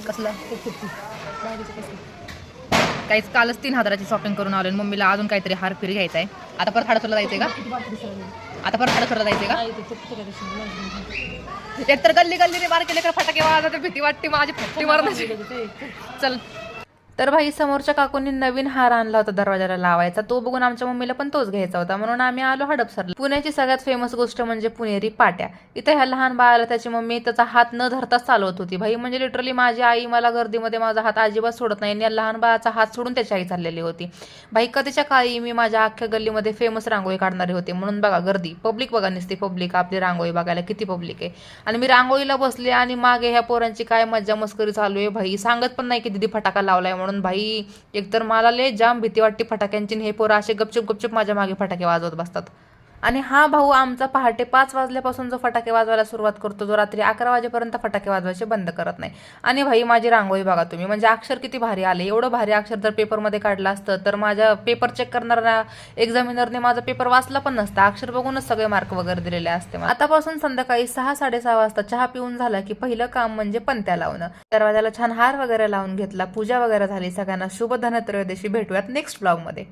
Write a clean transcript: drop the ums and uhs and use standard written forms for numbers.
कसलं काहीच कालच 3,000ची शॉपिंग करून आलो. मम्मीला अजून काहीतरी हार फिरी घ्यायचा आहे. आता परत हाडसोरला जायचंय का? आता परत हाडसोरला जायचंय का? एकतर गल्ली गल्लीने बार केले का फटाके वाजत भीती वाटते माझी फट्टी मारण्याची. चल तर भाई समोरच्या काकूंनी नवीन हार आणला होता दरवाजाला लावायचा. तो बघून आमच्या मम्मीला पण तोच घ्यायचा होता, म्हणून आम्ही आलो हडपसरला. पुण्याची सगळ्यात फेमस गोष्ट म्हणजे पुणेरी पाट्या. इथे ह्या लहान बाळाला त्याची मम्मी त्याचा हात न धरताच चालवत होती. भाई म्हणजे लिटरली माझी आई मला गर्दीमध्ये माझा हात अजिबात सोडत नाही. या लहान बाळाचा हात सोडून त्याची आई चाललेली होती. भाई कधीच्या काळी मी माझ्या अख्ख्या गल्लीमध्ये फेमस रांगोळी काढणारे होते, म्हणून बघा गर्दी पब्लिक बघा नसते पब्लिक आपली रांगोळी बघायला किती पब्लिक आहे. आणि मी रांगोळीला बसले आणि मागे ह्या पोरांची काय मज्जा मस्करी चालू आहे. भाई सांगत पण नाही की दीदी फटाका लावलाय म्हणून. भाई एकतर मला लय जाम भीती वाटते फटाक्यांची. हे पोरं असे गपचूप गपचूप माझ्या मागे फटाके वाजवत बसतात. आणि हा भाऊ आमचा पहाटे 5 वाजल्यापासून जो फटाके वाजवायला सुरुवात करतो, जो रात्री 11 वाजेपर्यंत फटाके वाजवायचे बंद करत नाही. आणि भाई माझी रांगोळी बघा तुम्ही, म्हणजे अक्षर किती भारी आले. एवढं भारी अक्षर जर पेपरमध्ये काढलं असतं तर माझ्या पेपर चेक करणाऱ्या एक्झामिनरने माझा पेपर वाचला पण नसता. अक्षर बघूनच सगळे मार्क वगैरे दिलेले असते. आतापासून संध्याकाळी 6-6:30 वाजता चहा पिऊन झाला की पहिलं काम म्हणजे पणत्या लावणं. दरवाजाला छान हार वगैरे लावून घेतला, पूजा वगैरे झाली. सगळ्यांना शुभ धनत्रयोदशी. भेटूयात नेक्स्ट ब्लॉगमध्ये.